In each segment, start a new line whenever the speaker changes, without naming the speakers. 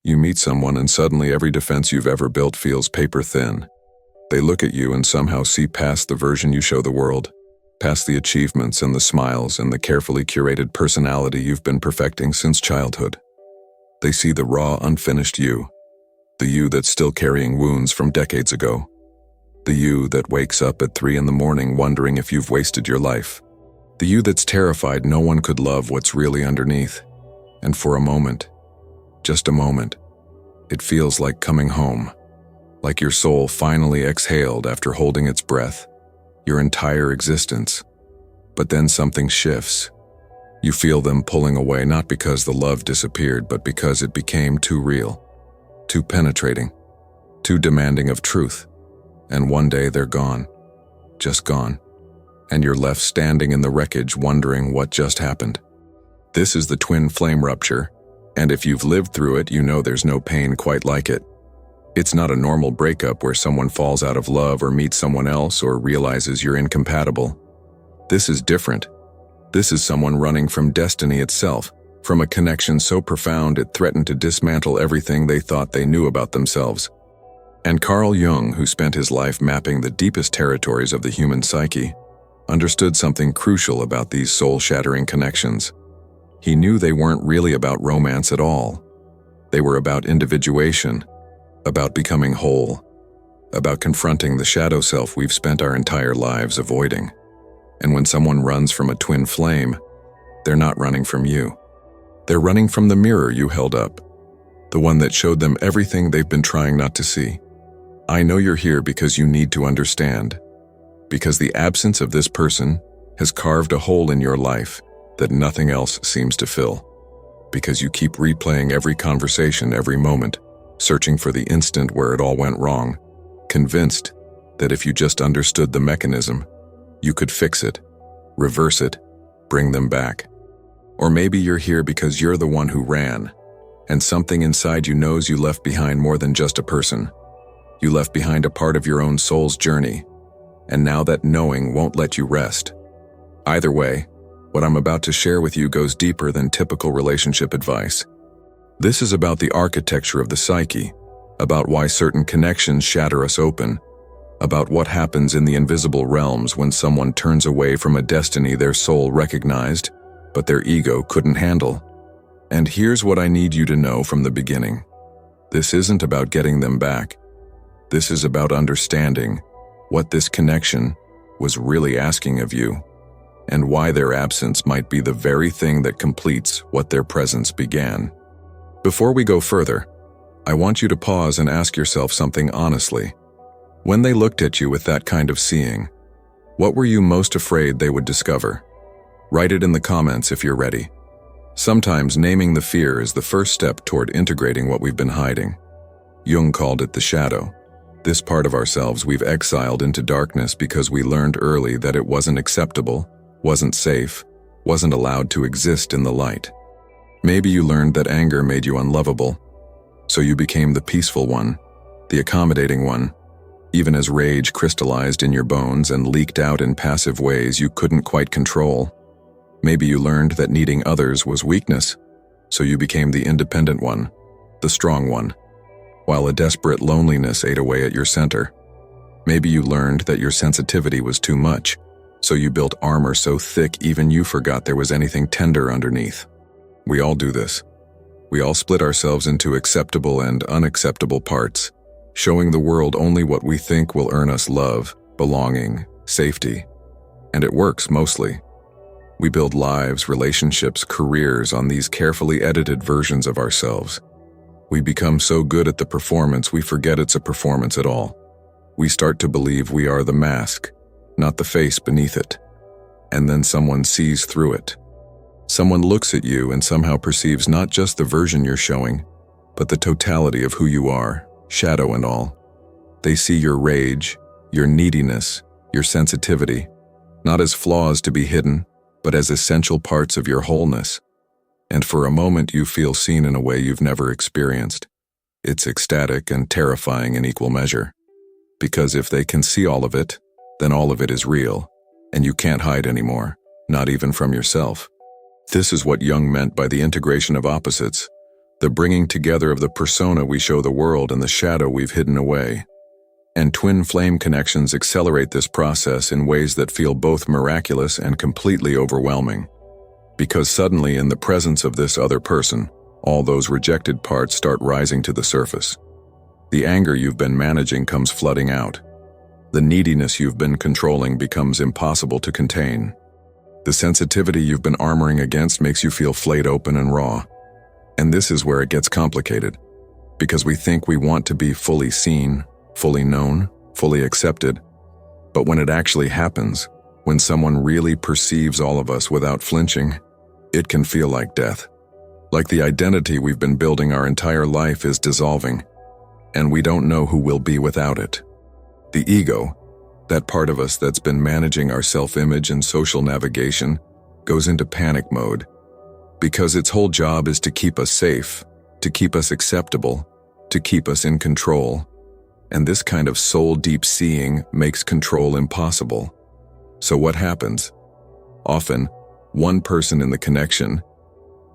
You meet someone and suddenly every defense you've ever built feels paper thin. They look at you and somehow see past the version you show the world, past the achievements and the smiles and the carefully curated personality you've been perfecting since childhood. They see the raw, unfinished you, the you that's still carrying wounds from decades ago, the you that wakes up at 3 in the morning wondering if you've wasted your life, the you that's terrified no one could love what's really underneath. And for a moment, just a moment, it feels like coming home, like your soul finally exhaled after holding its breath, your entire existence. But then something shifts. You feel them pulling away, not because the love disappeared, but because it became too real, too penetrating, too demanding of truth. And one day they're gone, just gone, and you're left standing in the wreckage wondering what just happened. This is the twin flame rupture, and if you've lived through it, you know there's no pain quite like it. It's not a normal breakup where someone falls out of love or meets someone else or realizes you're incompatible. This is different. This is someone running from destiny itself, from a connection so profound it threatened to dismantle everything they thought they knew about themselves. And Carl Jung, who spent his life mapping the deepest territories of the human psyche, understood something crucial about these soul-shattering connections. He knew they weren't really about romance at all. They were about individuation, about becoming whole, about confronting the shadow self we've spent our entire lives avoiding. And when someone runs from a twin flame, they're not running from you. They're running from the mirror you held up, the one that showed them everything they've been trying not to see. I know you're here because you need to understand, because the absence of this person has carved a hole in your life that nothing else seems to fill, because you keep replaying every conversation, every moment, searching for the instant where it all went wrong, convinced that if you just understood the mechanism, you could fix it, reverse it, bring them back. Or maybe you're here because you're the one who ran, and something inside you knows you left behind more than just a person. You left behind a part of your own soul's journey, and now that knowing won't let you rest. Either way, what I'm about to share with you goes deeper than typical relationship advice. This is about the architecture of the psyche, about why certain connections shatter us open, about what happens in the invisible realms when someone turns away from a destiny their soul recognized, but their ego couldn't handle. And here's what I need you to know from the beginning. This isn't about getting them back. This is about understanding what this connection was really asking of you, and why their absence might be the very thing that completes what their presence began. Before we go further, I want you to pause and ask yourself something honestly. When they looked at you with that kind of seeing, what were you most afraid they would discover? Write it in the comments if you're ready. Sometimes naming the fear is the first step toward integrating what we've been hiding. Jung called it the shadow, this part of ourselves we've exiled into darkness because we learned early that it wasn't acceptable, wasn't safe, wasn't allowed to exist in the light. Maybe you learned that anger made you unlovable, so you became the peaceful one, the accommodating one, even as rage crystallized in your bones and leaked out in passive ways you couldn't quite control. Maybe you learned that needing others was weakness, so you became the independent one, the strong one, while a desperate loneliness ate away at your center. Maybe you learned that your sensitivity was too much, so you built armor so thick even you forgot there was anything tender underneath. We all do this. We all split ourselves into acceptable and unacceptable parts, showing the world only what we think will earn us love, belonging, safety. And it works mostly. We build lives, relationships, careers on these carefully edited versions of ourselves. We become so good at the performance we forget it's a performance at all. We start to believe we are the mask, not the face beneath it. And then someone sees through it. Someone looks at you and somehow perceives not just the version you're showing, but the totality of who you are, shadow and all. They see your rage, your neediness, your sensitivity, not as flaws to be hidden, but as essential parts of your wholeness. And for a moment you feel seen in a way you've never experienced. It's ecstatic and terrifying in equal measure. Because if they can see all of it, then all of it is real, and you can't hide anymore, not even from yourself. This is what Jung meant by the integration of opposites, the bringing together of the persona we show the world and the shadow we've hidden away. And twin flame connections accelerate this process in ways that feel both miraculous and completely overwhelming. Because suddenly, in the presence of this other person, all those rejected parts start rising to the surface. The anger you've been managing comes flooding out. The neediness you've been controlling becomes impossible to contain. The sensitivity you've been armoring against makes you feel flayed open and raw. And this is where it gets complicated, because we think we want to be fully seen, fully known, fully accepted. But when it actually happens, when someone really perceives all of us without flinching, it can feel like death. Like the identity we've been building our entire life is dissolving, and we don't know who we'll be without it. The ego, that part of us that's been managing our self-image and social navigation, goes into panic mode, because its whole job is to keep us safe, to keep us acceptable, to keep us in control. And this kind of soul-deep seeing makes control impossible. So what happens? Often, one person in the connection,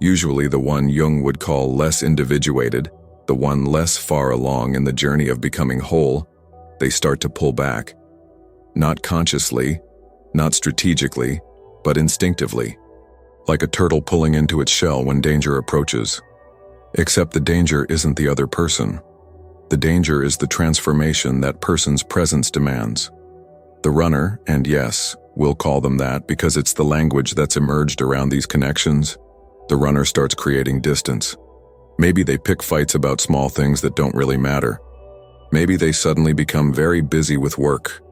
usually the one Jung would call less individuated, the one less far along in the journey of becoming whole, they start to pull back. Not consciously, not strategically, but instinctively, like a turtle pulling into its shell when danger approaches. Except the danger isn't the other person. The danger is the transformation that person's presence demands. The runner, and yes, we'll call them that because it's the language that's emerged around these connections, the runner starts creating distance. Maybe they pick fights about small things that don't really matter. Maybe they suddenly become very busy with work,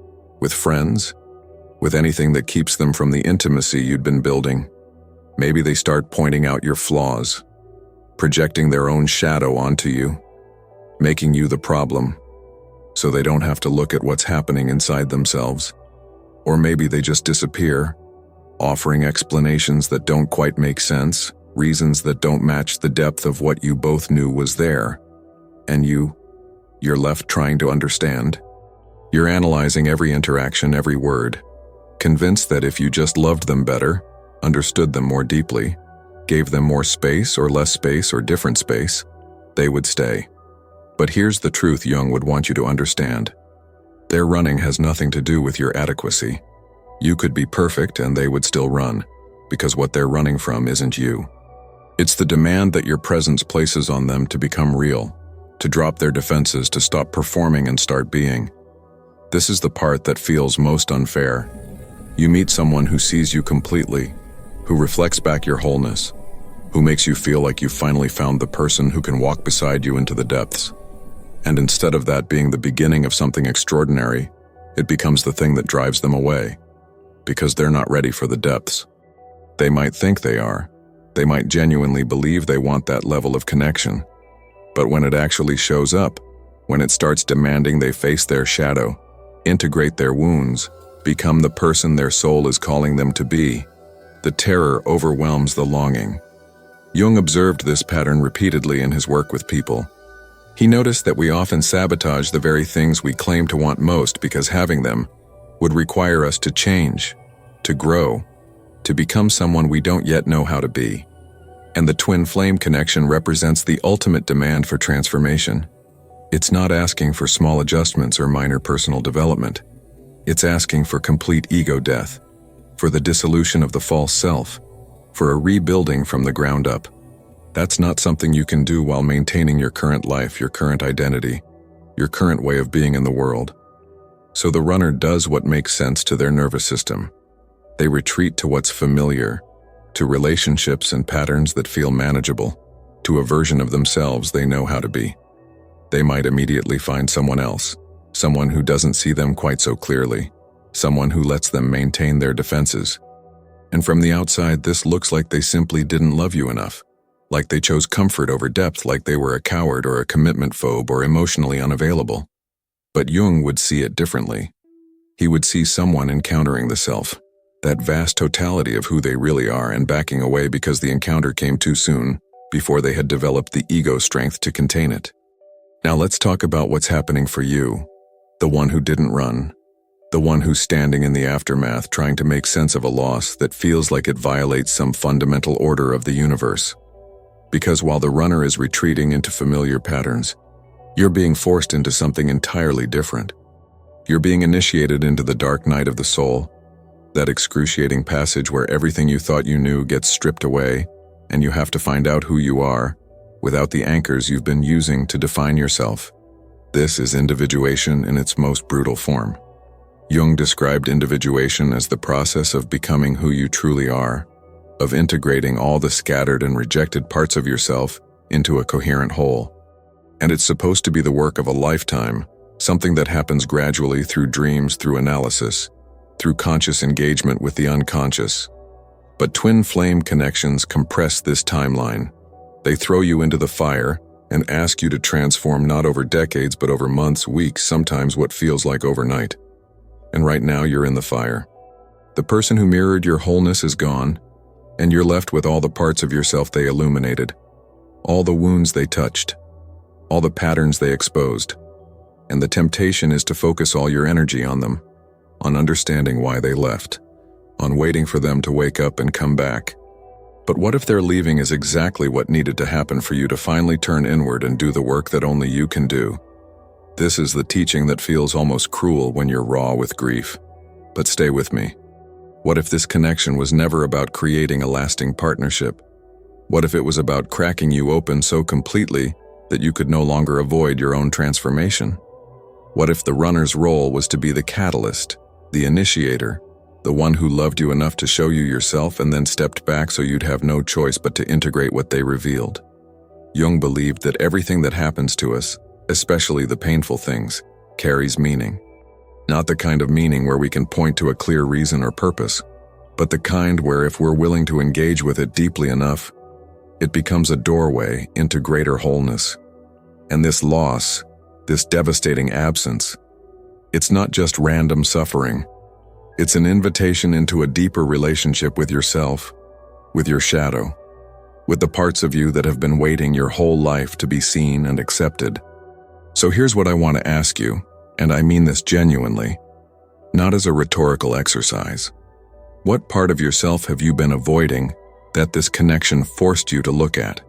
with friends, with anything that keeps them from the intimacy you'd been building. Maybe they start pointing out your flaws, projecting their own shadow onto you, making you the problem, so they don't have to look at what's happening inside themselves. Or maybe they just disappear, offering explanations that don't quite make sense, reasons that don't match the depth of what you both knew was there. And you're left trying to understand. You're analyzing every interaction, every word, convinced that if you just loved them better, understood them more deeply, gave them more space or less space or different space, they would stay. But here's the truth Jung would want you to understand. Their running has nothing to do with your adequacy. You could be perfect and they would still run, because what they're running from isn't you. It's the demand that your presence places on them to become real, to drop their defenses, to stop performing and start being. This is the part that feels most unfair. You meet someone who sees you completely, who reflects back your wholeness, who makes you feel like you've finally found the person who can walk beside you into the depths. And instead of that being the beginning of something extraordinary, it becomes the thing that drives them away, because they're not ready for the depths. They might think they are. They might genuinely believe they want that level of connection. But when it actually shows up, when it starts demanding they face their shadow, integrate their wounds, become the person their soul is calling them to be, the terror overwhelms the longing. Jung observed this pattern repeatedly in his work with people. He noticed that we often sabotage the very things we claim to want most because having them would require us to change, to grow, to become someone we don't yet know how to be. And the twin flame connection represents the ultimate demand for transformation. It's not asking for small adjustments or minor personal development. It's asking for complete ego death, for the dissolution of the false self, for a rebuilding from the ground up. That's not something you can do while maintaining your current life, your current identity, your current way of being in the world. So the runner does what makes sense to their nervous system. They retreat to what's familiar, to relationships and patterns that feel manageable, to a version of themselves they know how to be. They might immediately find someone else, someone who doesn't see them quite so clearly, someone who lets them maintain their defenses. And from the outside, this looks like they simply didn't love you enough, like they chose comfort over depth, like they were a coward or a commitment phobe or emotionally unavailable. But Jung would see it differently. He would see someone encountering the self, that vast totality of who they really are, and backing away because the encounter came too soon, before they had developed the ego strength to contain it. Now let's talk about what's happening for you, the one who didn't run, the one who's standing in the aftermath trying to make sense of a loss that feels like it violates some fundamental order of the universe. Because while the runner is retreating into familiar patterns, you're being forced into something entirely different. You're being initiated into the dark night of the soul, that excruciating passage where everything you thought you knew gets stripped away, and you have to find out who you are without the anchors you've been using to define yourself. This is individuation in its most brutal form. Jung described individuation as the process of becoming who you truly are, of integrating all the scattered and rejected parts of yourself into a coherent whole. And it's supposed to be the work of a lifetime, something that happens gradually through dreams, through analysis, through conscious engagement with the unconscious. But twin flame connections compress this timeline. They throw you into the fire and ask you to transform not over decades but over months, weeks, sometimes what feels like overnight. And right now you're in the fire. The person who mirrored your wholeness is gone, and you're left with all the parts of yourself they illuminated, all the wounds they touched, all the patterns they exposed. And the temptation is to focus all your energy on them, on understanding why they left, on waiting for them to wake up and come back. But what if their leaving is exactly what needed to happen for you to finally turn inward and do the work that only you can do? This is the teaching that feels almost cruel when you're raw with grief. But stay with me. What if this connection was never about creating a lasting partnership? What if it was about cracking you open so completely that you could no longer avoid your own transformation? What if the runner's role was to be the catalyst, the initiator, the one who loved you enough to show you yourself and then stepped back so you'd have no choice but to integrate what they revealed? Jung believed that everything that happens to us, especially the painful things, carries meaning. Not the kind of meaning where we can point to a clear reason or purpose, but the kind where if we're willing to engage with it deeply enough, it becomes a doorway into greater wholeness. And this loss, this devastating absence, it's not just random suffering. It's an invitation into a deeper relationship with yourself, with your shadow, with the parts of you that have been waiting your whole life to be seen and accepted. So here's what I want to ask you, and I mean this genuinely, not as a rhetorical exercise. What part of yourself have you been avoiding that this connection forced you to look at?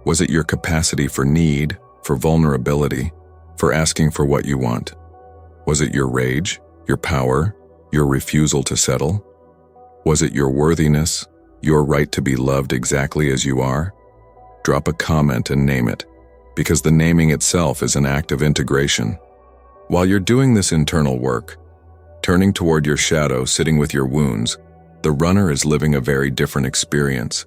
Was it your capacity for need, for vulnerability, for asking for what you want? Was it your rage, your power, your refusal to settle? Was it your worthiness, your right to be loved exactly as you are? Drop a comment and name it, because the naming itself is an act of integration. While you're doing this internal work, turning toward your shadow, sitting with your wounds, the runner is living a very different experience.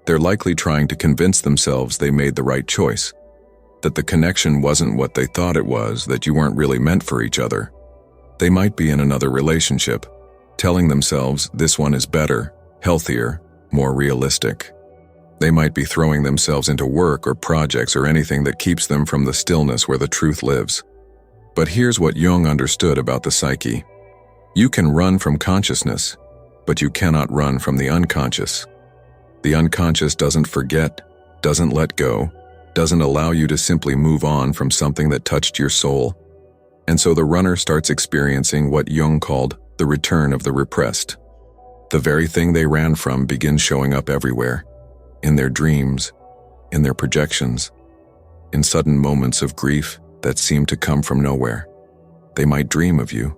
They're likely trying to convince themselves they made the right choice, that the connection wasn't what they thought it was, that you weren't really meant for each other. They might be in another relationship, telling themselves this one is better, healthier, more realistic. They might be throwing themselves into work or projects or anything that keeps them from the stillness where the truth lives. But here's what Jung understood about the psyche. You can run from consciousness, but you cannot run from the unconscious. The unconscious doesn't forget, doesn't let go, doesn't allow you to simply move on from something that touched your soul. And so the runner starts experiencing what Jung called the return of the repressed. The very thing they ran from begins showing up everywhere, in their dreams, in their projections, in sudden moments of grief that seem to come from nowhere. They might dream of you,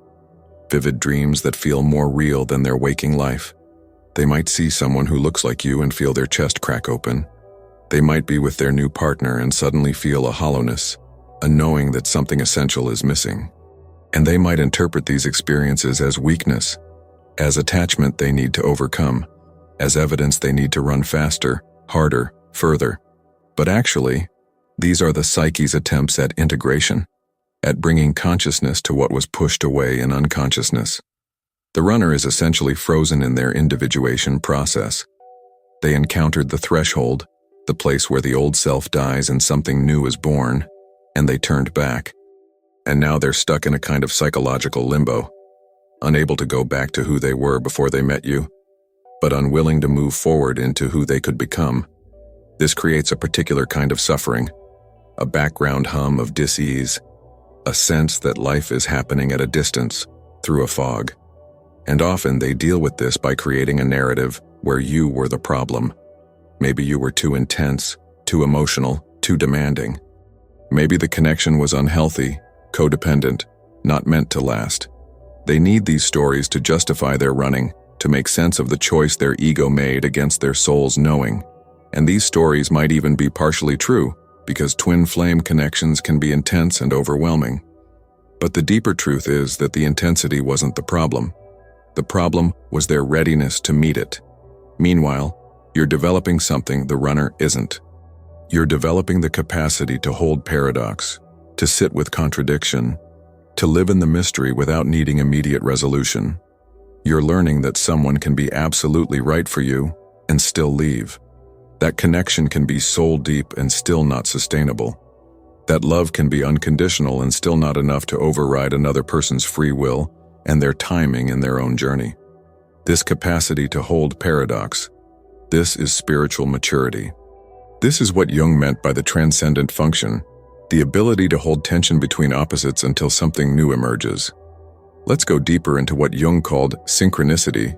vivid dreams that feel more real than their waking life. They might see someone who looks like you and feel their chest crack open. They might be with their new partner and suddenly feel a hollowness, a knowing that something essential is missing. And they might interpret these experiences as weakness, as attachment they need to overcome, as evidence they need to run faster, harder, further. But actually, these are the psyche's attempts at integration, at bringing consciousness to what was pushed away in unconsciousness. The runner is essentially frozen in their individuation process. They encountered the threshold, the place where the old self dies and something new is born, and they turned back. And now they're stuck in a kind of psychological limbo, unable to go back to who they were before they met you, but unwilling to move forward into who they could become. This creates a particular kind of suffering, a background hum of dis-ease, a sense that life is happening at a distance, through a fog. And often they deal with this by creating a narrative where you were the problem. Maybe you were too intense, too emotional, too demanding. Maybe the connection was unhealthy, codependent, not meant to last. They need these stories to justify their running, to make sense of the choice their ego made against their soul's knowing. And these stories might even be partially true, because twin flame connections can be intense and overwhelming. But the deeper truth is that the intensity wasn't the problem. The problem was their readiness to meet it. Meanwhile, you're developing something the runner isn't. You're developing the capacity to hold paradox, to sit with contradiction, to live in the mystery without needing immediate resolution. You're learning that someone can be absolutely right for you and still leave. That connection can be soul deep and still not sustainable. That love can be unconditional and still not enough to override another person's free will and their timing in their own journey. This capacity to hold paradox, this is spiritual maturity. This is what Jung meant by the transcendent function, the ability to hold tension between opposites until something new emerges. Let's go deeper into what Jung called synchronicity,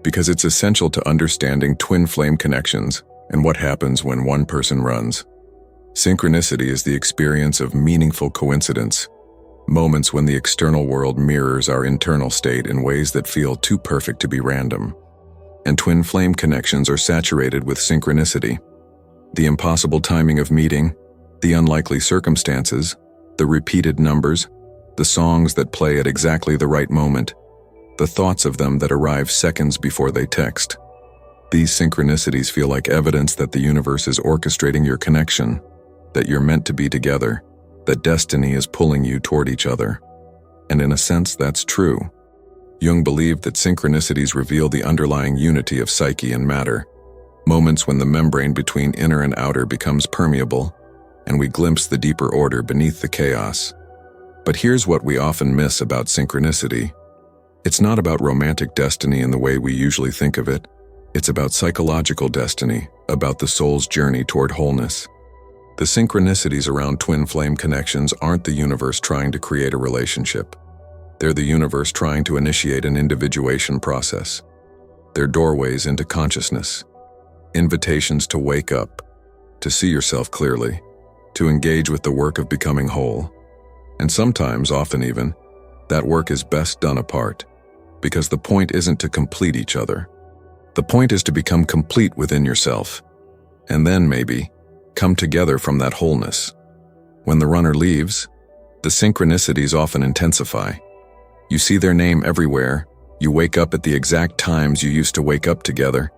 because it's essential to understanding twin flame connections and what happens when one person runs. Synchronicity is the experience of meaningful coincidence, moments when the external world mirrors our internal state in ways that feel too perfect to be random. And twin flame connections are saturated with synchronicity. The impossible timing of meeting, the unlikely circumstances, the repeated numbers, the songs that play at exactly the right moment, the thoughts of them that arrive seconds before they text. These synchronicities feel like evidence that the universe is orchestrating your connection, that you're meant to be together, that destiny is pulling you toward each other. And in a sense, that's true. Jung believed that synchronicities reveal the underlying unity of psyche and matter, moments when the membrane between inner and outer becomes permeable, and we glimpse the deeper order beneath the chaos. But here's what we often miss about synchronicity. It's not about romantic destiny in the way we usually think of it. It's about psychological destiny, about the soul's journey toward wholeness. The synchronicities around twin flame connections aren't the universe trying to create a relationship. They're the universe trying to initiate an individuation process. They're doorways into consciousness, invitations to wake up, to see yourself clearly, to engage with the work of becoming whole. And sometimes, often even, that work is best done apart, because the point isn't to complete each other. The point is to become complete within yourself, and then maybe come together from that wholeness. When the runner leaves, the synchronicities often intensify. You see their name everywhere. You wake up at the exact times you used to wake up together.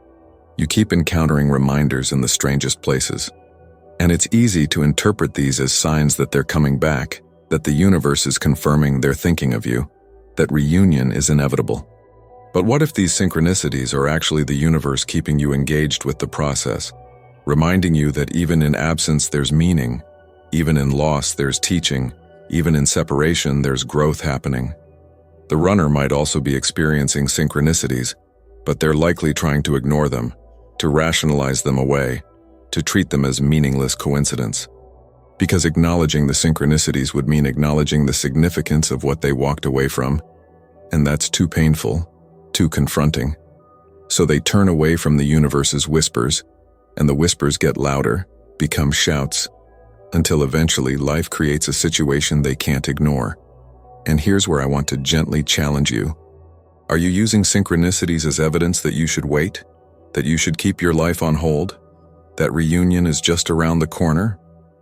You keep encountering reminders in the strangest places. And it's easy to interpret these as signs that they're coming back, that the universe is confirming they're thinking of you, that reunion is inevitable. But what if these synchronicities are actually the universe keeping you engaged with the process, reminding you that even in absence there's meaning, even in loss there's teaching, even in separation there's growth happening? The runner might also be experiencing synchronicities, but they're likely trying to ignore them, to rationalize them away, to treat them as meaningless coincidence. Because acknowledging the synchronicities would mean acknowledging the significance of what they walked away from, and that's too painful, too confronting. So they turn away from the universe's whispers, and the whispers get louder, become shouts, until eventually life creates a situation they can't ignore. And here's where I want to gently challenge you. Are you using synchronicities as evidence that you should wait? That you should keep your life on hold? That reunion is just around the corner?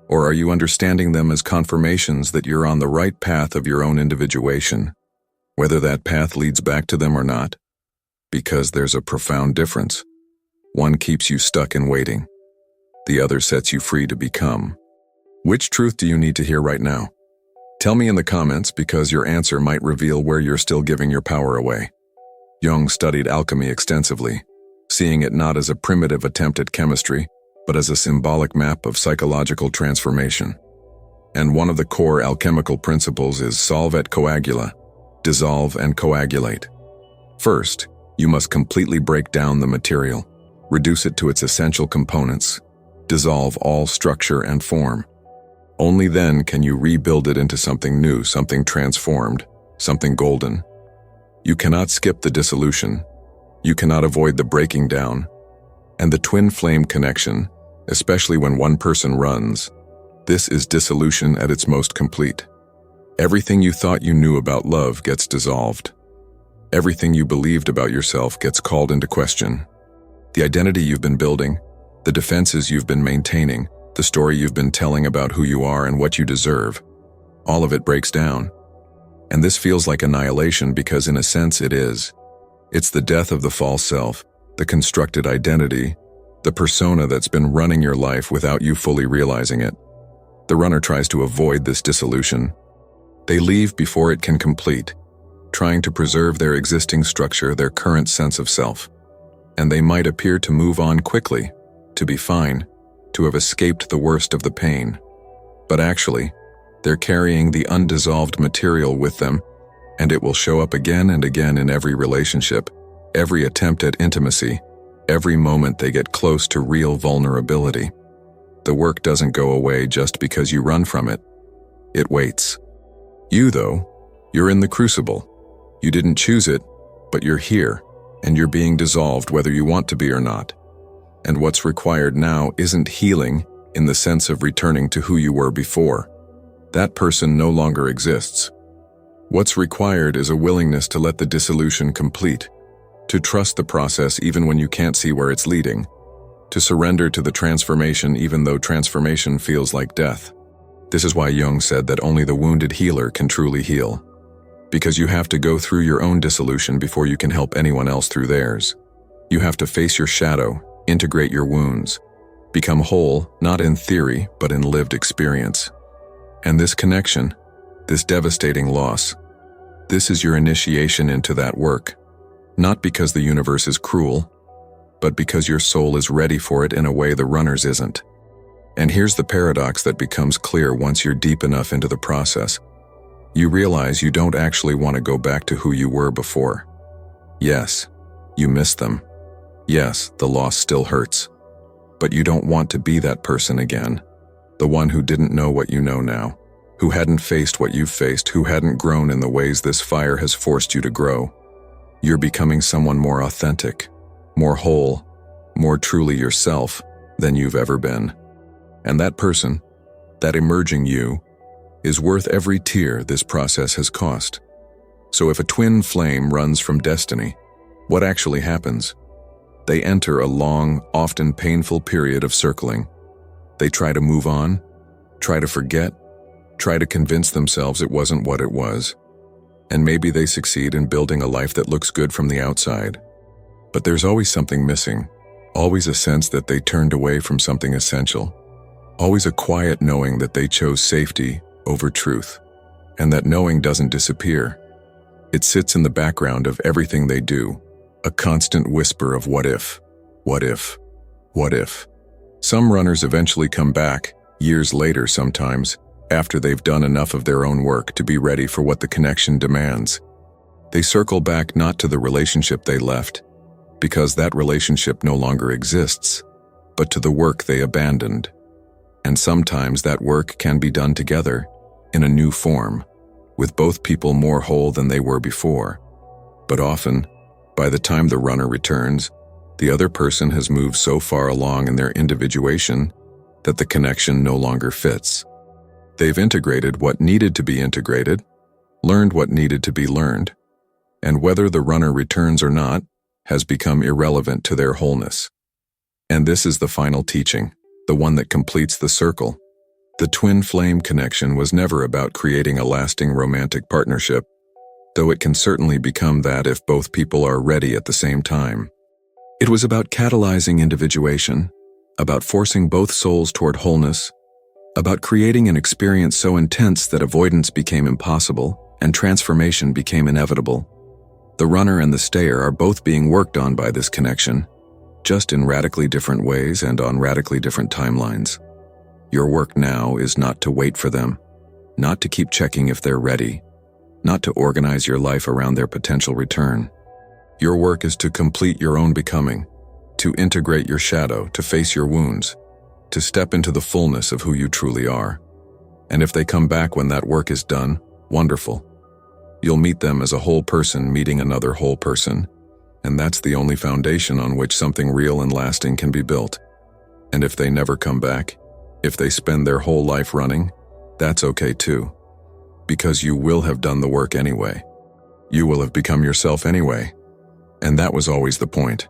Or are you understanding them as confirmations that you're on the right path of your own individuation, whether that path leads back to them or not? Because there's a profound difference. One keeps you stuck in waiting. The other sets you free to become. Which truth do you need to hear right now? Tell me in the comments, because your answer might reveal where you're still giving your power away. Jung studied alchemy extensively, seeing it not as a primitive attempt at chemistry, but as a symbolic map of psychological transformation. And one of the core alchemical principles is solve et coagula, dissolve and coagulate. First, you must completely break down the material, reduce it to its essential components, dissolve all structure and form. Only then can you rebuild it into something new, something transformed, something golden. You cannot skip the dissolution. You cannot avoid the breaking down. And the twin flame connection, especially when one person runs, this is dissolution at its most complete. Everything you thought you knew about love gets dissolved. Everything you believed about yourself gets called into question. The identity you've been building, the defenses you've been maintaining, the story you've been telling about who you are and what you deserve, all of it breaks down. And this feels like annihilation because in a sense it is. It's the death of the false self, the constructed identity, the persona that's been running your life without you fully realizing it. The runner tries to avoid this dissolution. They leave before it can complete, trying to preserve their existing structure, their current sense of self. And they might appear to move on quickly, to be fine, to have escaped the worst of the pain. But actually, they're carrying the undissolved material with them, and it will show up again and again in every relationship, every attempt at intimacy, every moment they get close to real vulnerability. The work doesn't go away just because you run from it. It waits. You, though, you're in the crucible. You didn't choose it, but you're here, and you're being dissolved whether you want to be or not. And what's required now isn't healing in the sense of returning to who you were before. That person no longer exists. What's required is a willingness to let the dissolution complete, to trust the process even when you can't see where it's leading, to surrender to the transformation even though transformation feels like death. This is why Jung said that only the wounded healer can truly heal. Because you have to go through your own dissolution before you can help anyone else through theirs. You have to face your shadow, integrate your wounds, become whole, not in theory, but in lived experience. And this connection, this devastating loss, this is your initiation into that work. Not because the universe is cruel, but because your soul is ready for it in a way the runner's isn't. And here's the paradox that becomes clear once you're deep enough into the process. You realize you don't actually want to go back to who you were before. Yes, you miss them. Yes, the loss still hurts. But you don't want to be that person again. The one who didn't know what you know now, who hadn't faced what you've faced, who hadn't grown in the ways this fire has forced you to grow. You're becoming someone more authentic, more whole, more truly yourself than you've ever been. And that person, that emerging you, is worth every tear this process has cost. So if a twin flame runs from destiny, what actually happens? They enter a long, often painful period of circling. They try to move on, try to forget, try to convince themselves it wasn't what it was. And maybe they succeed in building a life that looks good from the outside. But there's always something missing, always a sense that they turned away from something essential, always a quiet knowing that they chose safety over truth, and that knowing doesn't disappear. It sits in the background of everything they do, a constant whisper of what if, what if, what if. Some runners eventually come back, years later sometimes, after they've done enough of their own work to be ready for what the connection demands. They circle back not to the relationship they left, because that relationship no longer exists, but to the work they abandoned. And sometimes that work can be done together, in a new form, with both people more whole than they were before. But often, by the time the runner returns, the other person has moved so far along in their individuation that the connection no longer fits. They've integrated what needed to be integrated, learned what needed to be learned, and whether the runner returns or not has become irrelevant to their wholeness. And this is the final teaching, the one that completes the circle. The twin flame connection was never about creating a lasting romantic partnership, though it can certainly become that if both people are ready at the same time. It was about catalyzing individuation, about forcing both souls toward wholeness, about creating an experience so intense that avoidance became impossible and transformation became inevitable. The runner and the stayer are both being worked on by this connection, just in radically different ways and on radically different timelines. Your work now is not to wait for them, not to keep checking if they're ready, not to organize your life around their potential return. Your work is to complete your own becoming, to integrate your shadow, to face your wounds, to step into the fullness of who you truly are. And if they come back when that work is done, wonderful. You'll meet them as a whole person meeting another whole person, and that's the only foundation on which something real and lasting can be built. And if they never come back, if they spend their whole life running, that's okay too. Because you will have done the work anyway. You will have become yourself anyway. And that was always the point.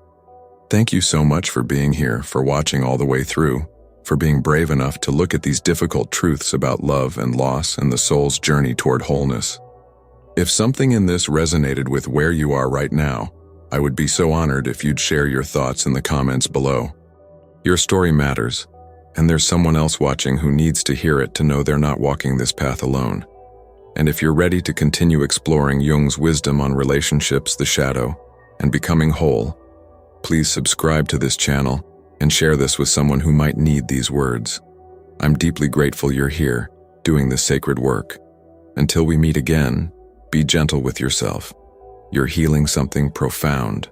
Thank you so much for being here, for watching all the way through, for being brave enough to look at these difficult truths about love and loss and the soul's journey toward wholeness. If something in this resonated with where you are right now, I would be so honored if you'd share your thoughts in the comments below. Your story matters, and there's someone else watching who needs to hear it to know they're not walking this path alone. And if you're ready to continue exploring Jung's wisdom on relationships, the shadow, and becoming whole, please subscribe to this channel and share this with someone who might need these words. I'm deeply grateful you're here, doing this sacred work. Until we meet again, be gentle with yourself. You're healing something profound.